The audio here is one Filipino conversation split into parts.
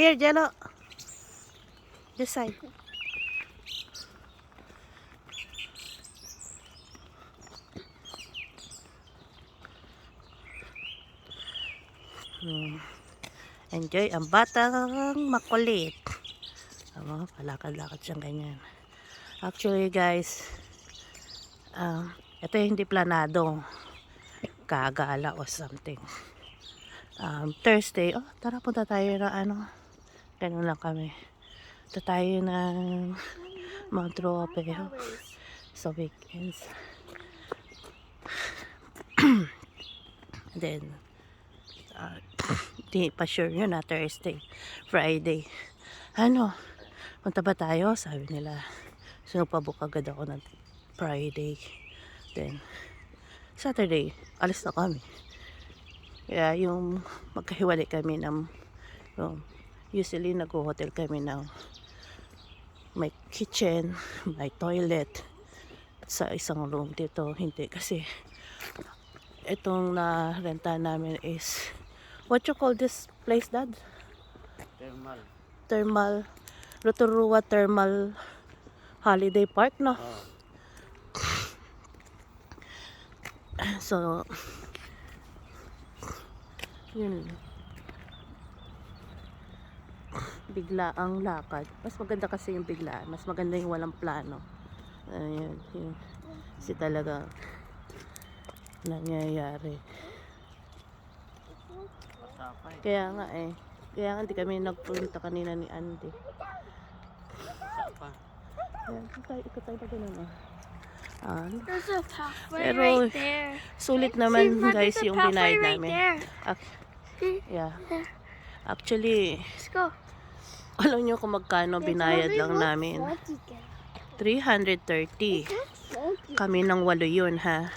Here, Jello. This side. Enjoy ang batang makulit. Palakad-lakad siyang ganyan. Actually guys, ito yung hindi planado. Kagala or something. Thursday, tara punta tayo na ganun lang kami. Punta tayo ng Mount Rope sa weekends. Then, di pa sure yun na Thursday, Friday. Punta ba tayo? Sabi nila. So, pabook agad ako ng Friday. Then, Saturday, alis na kami. Kaya yung magkahiwalay kami ng usually nag-hotel kami ng may kitchen, may toilet sa isang room. Dito hindi kasi itong na-renta namin is what you call this place, Dad? Thermal Rotorua Thermal Holiday Park, no? So yun, bigla ang lakad. Mas maganda kasi yung biglaan. Mas maganda yung walang plano. Ayan, yun. Kasi talaga nangyayari. Kaya nga hindi kami nagpunta kanina ni Andy. Ayan, ikot tayo na ganun. There's a pathway Pero right there. sulit naman See, guys there's a yung pathway binayad right namin. there. See? Yeah. There. Actually, Let's go. alam nyo kung magkano binayad lang namin? 330. Kami ng 8 yun, ha?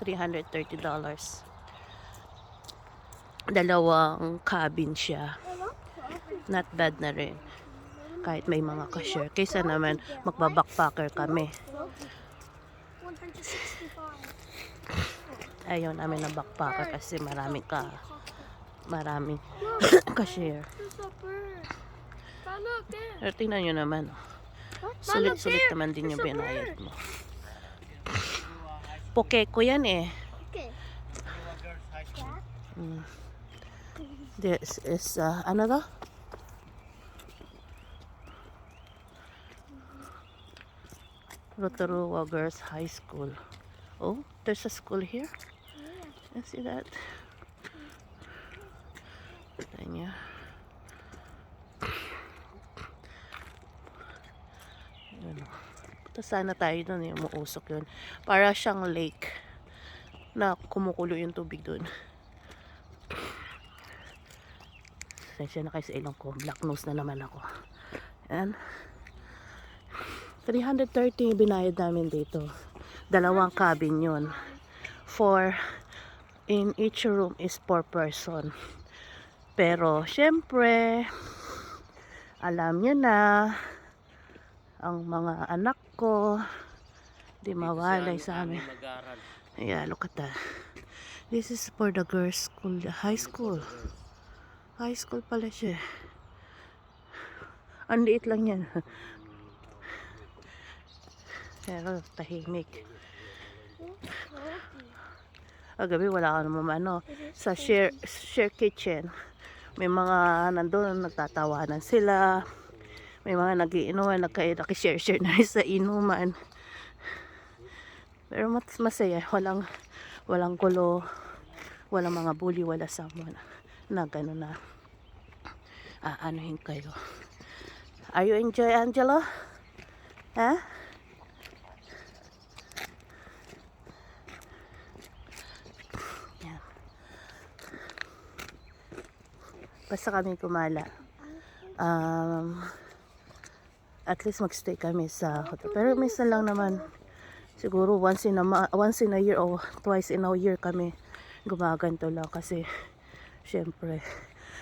$330. Dalawang cabin siya. Not bad na rin. Kahit may mga cashier. Kaysa naman magbabackpacker kami. 165. Ayaw namin na backpacker kasi maraming cashier. There's a bird. But look there. Pero tingnan nyo naman. Sulit-sulit naman din yung binayad mo. Pokeko yan eh. Okay. This is, ano to? Rotorua Girls High School. Oh, there's a school here. You see that? Tanya. Punta sana tayo doon, yung umuusok yun. Para siyang lake na kumukulo yung tubig doon. Sensya na kayo sa ilong ko. Black nose na naman ako. Ayan. 330 binayad namin dito. Dalawang cabin yun. In each room is 4 person. Pero, syempre, alam nyo na, ang mga anak ko, di mawalay sa amin. Yeah, look at that. This is for the girls' school, the high school. High school pala siya. Ang liit lang yan. Pero tahimik. Gabi wala ka naman sa share kitchen. May mga nandun nagtatawanan sila. May mga nagiinuman, nakishare na sa inuman. Pero masaya, walang gulo, walang mga bully, wala someone na gano'n na anuhin kayo. Are you enjoy, Angelo? Ha? Yan. Basta kami kumala. At least magstay kami sa hotel. Pero minsan lang naman, siguro once in a year or twice in a year kami gumaganto lang kasi syempre,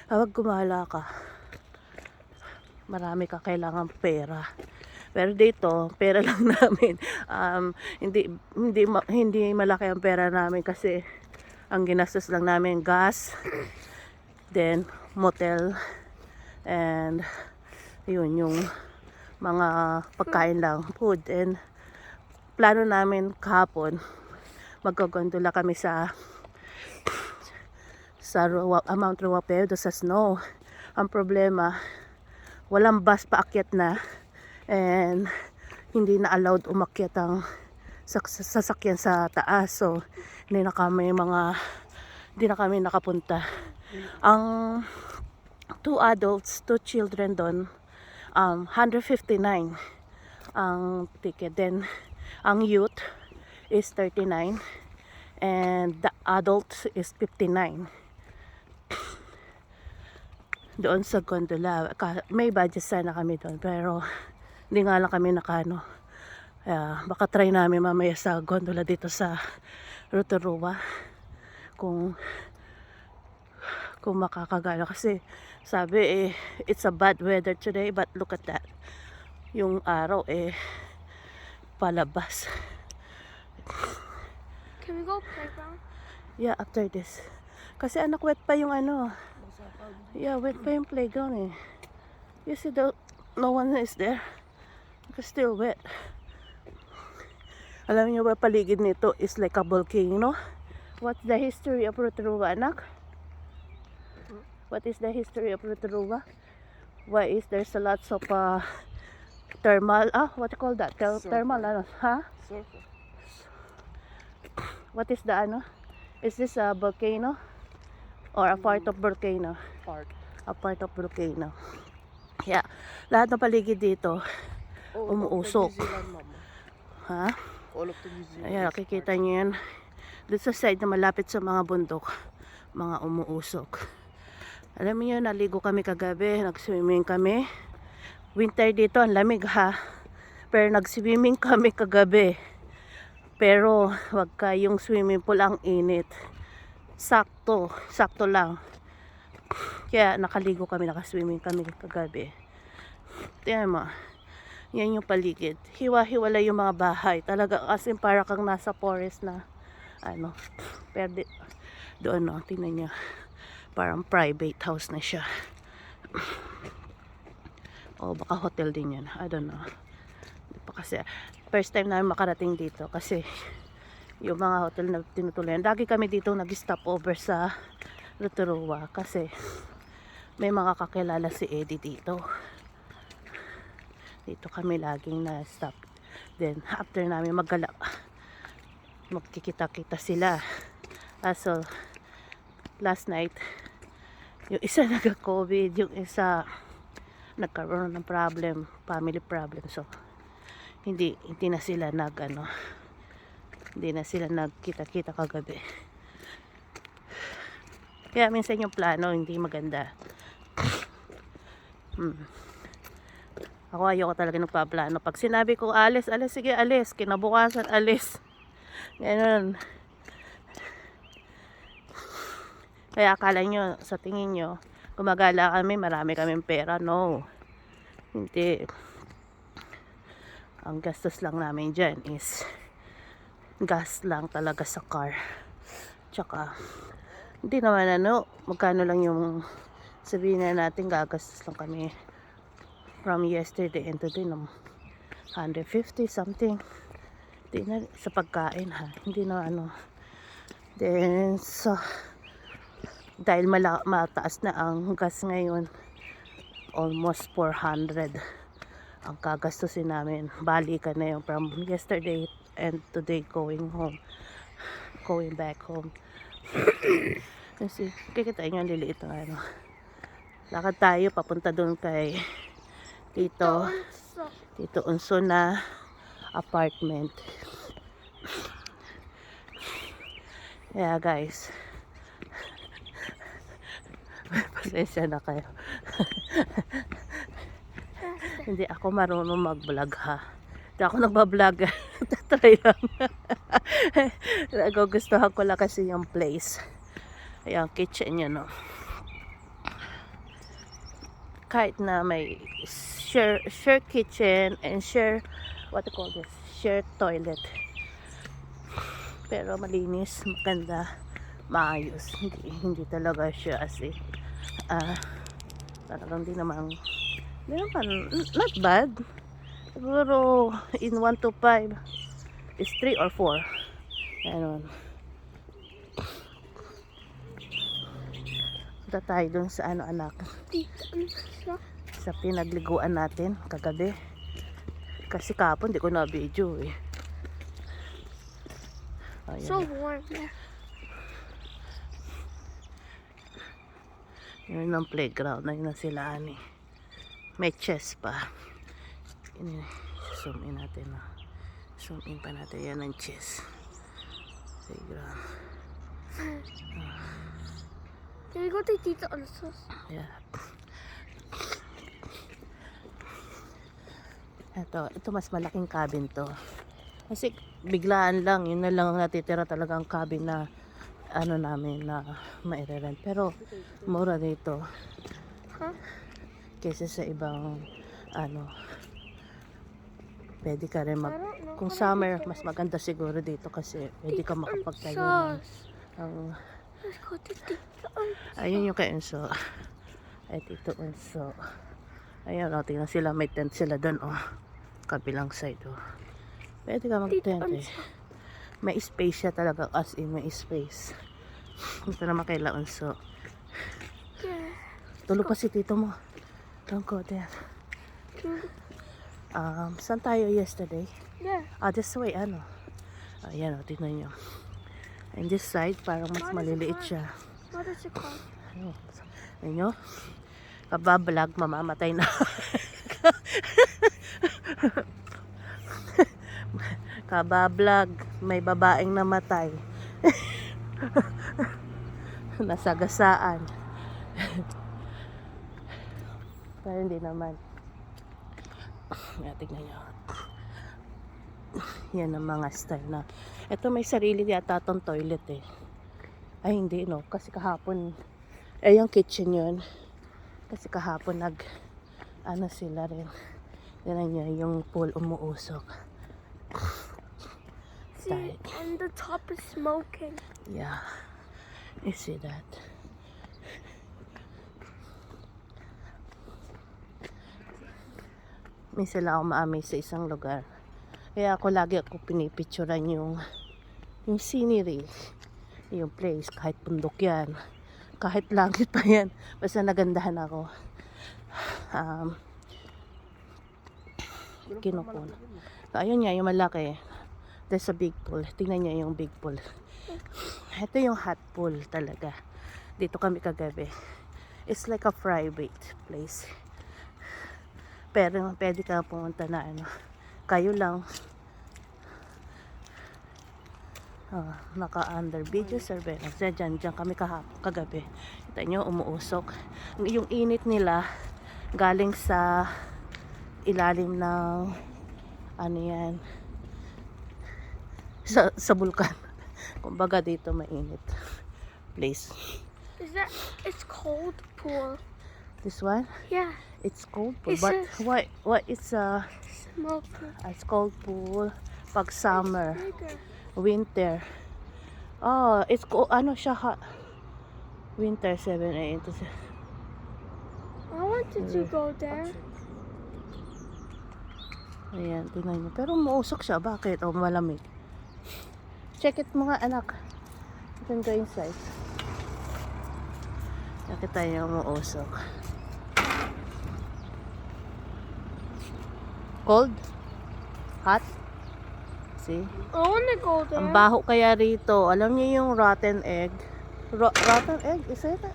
kapag gumala ka, marami ka kailangan pera. Pero dito, pera lang namin. Hindi malaki ang pera namin kasi ang ginastos lang namin gas, then motel. And yun, yung mga pagkain lang, food. And plano namin kahapon, magkagondola kami sa Mount Ruapedo sa snow. Ang problema, walang bus paakyat na and hindi na allowed umakyat ang sasakyan sa taas. So hindi na kami nakapunta. Ang 2 adults, 2 children doon, 159 ang ticket. Then ang youth is 39 and the adults is 59. Doon sa gondola, may budget sana kami doon, pero hindi nga lang kami nakano. Baka try namin mamaya sa gondola dito sa Rotorua kung makakagala, kasi sabi it's a bad weather today, but look at that, yung araw palabas. Can we go playground? Yeah, after this, kasi anak, wet pa yung ano. Yeah, wet pa yung playground eh. You see, no one is there. It's still wet. Alam niyo ba, paligid nito is like a volcano. What's the history of Rotorua, anak? What is the history of Rotorua? Why is there's a lots of thermal, what you call that? Thermal, ano? Huh? What is the ano? Is this a volcano? Or a part of volcano? A part of volcano. Yeah. Lahat ng paligid dito, umuusok. Ha? Ayan, nakikita nyo yan. Doon sa side na malapit sa mga bundok, mga umuusok. Alam niyo, naligo kami kagabi, nag-swimming kami. Winter dito, ang lamig ha. Pero nag-swimming kami kagabi. Pero wag kayong swimming pool, ang init. Sakto lang. Kaya nakaligo kami, naka-swimming kami kagabi. Tingnan mo. Yan yung paligid. Hiwa-hiwala yung mga bahay. Talaga kasi para kang nasa forest na ano. Pero doon no, tingnan nyo. Parang private house na siya. O baka hotel din yan. I don't know. Kasi first time namin makarating dito kasi yung mga hotel na tinutuloyan. Lagi kami dito nag-stop over sa Rotorua kasi may mga kakilala si Eddie dito. Dito kami laging na-stop. Then after namin maggala, magkikita-kita sila. So last night, yung isa nagka-COVID, yung isa nagkaroon ng problem, family problem. So hindi na sila hindi na sila nagkita-kita kagabi. Kaya minsan yung plano hindi maganda. Ako ayoko talaga nagpaplano. Pag sinabi ko alis, sige alis. Kinabukasan alis. Ganun. Kaya akala nyo, sa tingin nyo, gumagala kami, marami kaming pera. No. Hindi. Ang gastos lang namin dyan is gas lang talaga sa car. Tsaka hindi naman magkano lang yung sabihin na natin gagastos lang kami from yesterday and today ng 150 something. Hindi na sa pagkain ha. Hindi na Then so dahil mataas na ang gas ngayon, almost 400 ang kagastusin namin. Balikan na yung from yesterday and today going back home. Kasi kikita nyo ang liliit ng lakad tayo papunta doon kay Tito Unso na apartment. Yeah guys, pasensya na kayo. Hindi ako marunong mag-vlog ha. Hindi ako nagbablog. Tatry lang. Nagugustuhan ko lang kasi yung place. Ayan, kitchen yun, no. Kahit na may share kitchen and share, what you call this? Share toilet. Pero malinis, maganda, maayos. Hindi talaga siya as Talagang di naman not bad. Siguro in 1 to 5 is 3 or 4. Ganon. Punta tayo dun sa ano anak, Dito ang sa. sa pinagliguan natin kagabi. Kasi kapon di ko na video eh. Ayan. So warm there. Yun ang playground. Ayun na sila ani. May chess pa. Zoom in natin. Zoom in pa natin. Yan ang chess. Playground. Can we go to Tito Ansa's? Yeah. Ito mas malaking cabin to. Kasi biglaan lang. Yun na lang ang natitira talagang cabin na ano namin na maire-rent. Pero mura dito. Huh? Kaysa sa ibang ano. Pwede ka rin I don't know kung how to summer, do mas it. maganda siguro dito kasi pwede ka makapagtayo ng Ansa's. ang Let's go to Tito Ansa's. ayun yung kay Unso. Ay, Tito Unso. Ayun, tingnan sila. May tent sila doon, kabilang side, Pwede ka Tito mag-tent, eh. Ansa's. May space siya talaga, as in may space. Ito naman kay Unso. Yeah. Tulog pa si tito mo. Don't go there. Saan tayo yesterday? Yeah. This way, ano? Ayan, tingnan nyo. And this side, parang mas maliliit siya. What is it called? Ayun nyo? Kabablog, mamamatay na. Kabablog, may babaeng namatay. Nasagasaan. Pero hindi naman. Tignan nyo. Yan ang mga style na. Ito may sarili yata tong toilet eh. Ay hindi no. Kasi kahapon, yung kitchen yun. Kasi kahapon ano sila rin. Yan nyo, yung pool umuusok. See, and the top is smoking. Yeah. You see that? Minsan lang ako ma-amaze sa isang lugar. Kaya lagi ako pinipicturan yung scenery, yung place, kahit bundok yan, kahit langit pa yan, basta nagandahan ako. Kinupon. Ayun nga, yung malaki. There's a big pool. Tingnan niya yung big pool. Ito yung hot pool talaga. Dito kami kagabi. It's like a private place. Pero pwede ka pumunta na ano. Kayo lang. Naka-under video surveillance. Diyan kami kagabi. Kita nyo, umuusok. Yung init nila, galing sa ilalim ng ano yan, sa bulkan. Kumbaga dito mainit place. It's cold pool. This one, Yeah. it's cold pool. It's But what it's Smoke pool. it's cold pool pag summer, Bigger. winter. It's ano siya hot. Winter 7 a.m. to I wanted to go there. Ayan, tingnan nyo. Pero umuusok siya. Bakit? Malamig. Check it mga anak. You can go inside. Nakita nyo umuusok. Cold? Hot? See? I wanna go there. Ang baho kaya rito. Alam niyo yung rotten egg? Rotten egg? Isn't it?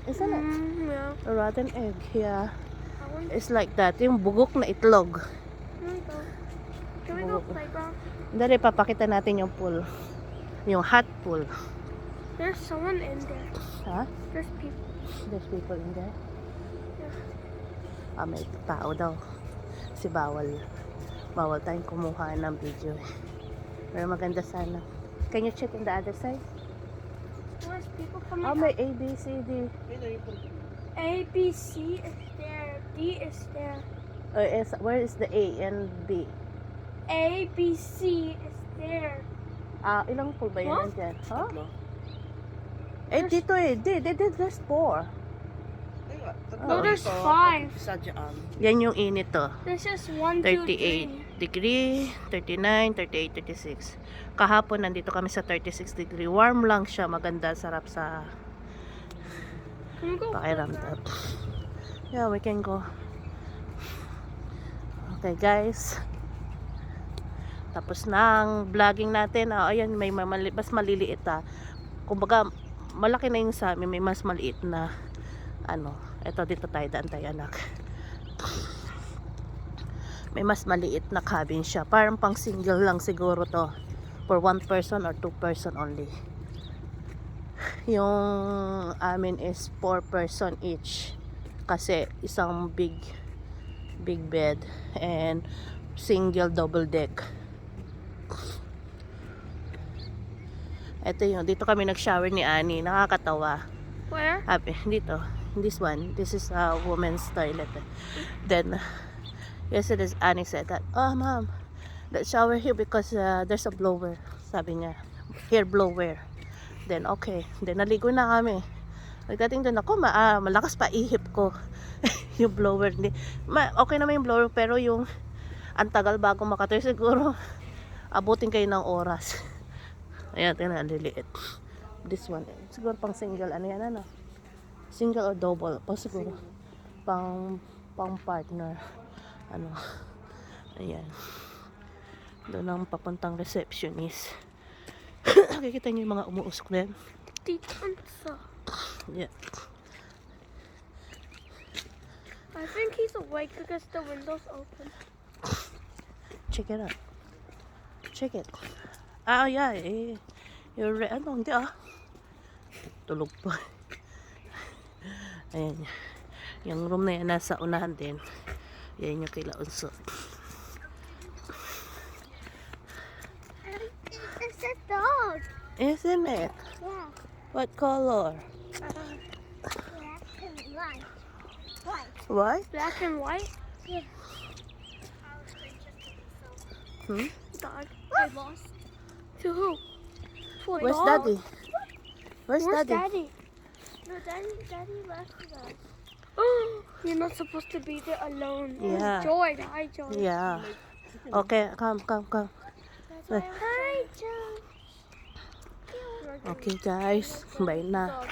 Yeah. A rotten egg. Yeah. I want It's like that. Yung bugok na itlog. to go. Can we go playground? Dali, papakita natin yung pool. Yung hot pool. There's someone in there. Ha? There's people. There's people in there. Yeah. May tao daw. Kasi bawal tayong kumuha ng video. Pero maganda sana. Can you check in the other side? There's people coming. May A, B, C, D. A, B, C is there. D is there. Where is the A and B? A, B, C is there. Ilang pool ba yun Huh? nandyan? Dito eh. There's 4. No, there's 5. Yan yung init to. This is 1, 2, 38 degree, 39, 38, 36. Kahapon nandito kami sa 36 degree. Warm lang siya, maganda, sarap sa 3. Can we go pakiramdam. Yeah, we can go. Okay, guys. Tapos na ang vlogging natin. Ayan, may mas maliliit kumbaga, malaki na yung sa amin. May mas maliit na eto dito tayo daan tayo anak. May mas maliit na cabin siya. Parang pang single lang siguro to. For 1 person or 2 person only. Yung amin is 4 person each. Kasi isang big bed and single double deck. Ito yun. Dito kami nag-shower ni Annie. Nakakatawa. Where? Happy. Dito. This one. This is a woman's toilet. Then, yesterday Annie said that, oh mom, let's shower here because there's a blower. Sabi niya. Hair blower. Then, okay. Then, naligo na kami. Nagdating doon ako, malakas pa ihip ko. Yung blower. Okay naman yung blower, pero yung ang tagal bago makatoy. Siguro, abutin kayo ng oras. Ayan, tingnan, liliit. This one, siguro pang single, single or double, siguro, pang partner, ayan, doon ang papuntang receptionist. Nakikita niyo yung mga umuusok na yan? Yeah. I think he's awake because the window's open. Check it out. Check it. Yeah, you're right. Hindi tulog pa. Ayan. Yung room na yan nasa unahan din. Yan yung kila Unso. It's a dog. Isn't it? Yeah. What color? Black and white. White? Black and white? Yeah. Dog. I lost. To who? To a Where's dog. Daddy? Where's Where's Daddy? No, Daddy left us. You're not supposed to be there alone. Yeah. Joy. Hi, Joy. Yeah. Okay, come. Hi, Joy. Okay, guys. Bye na. Dog.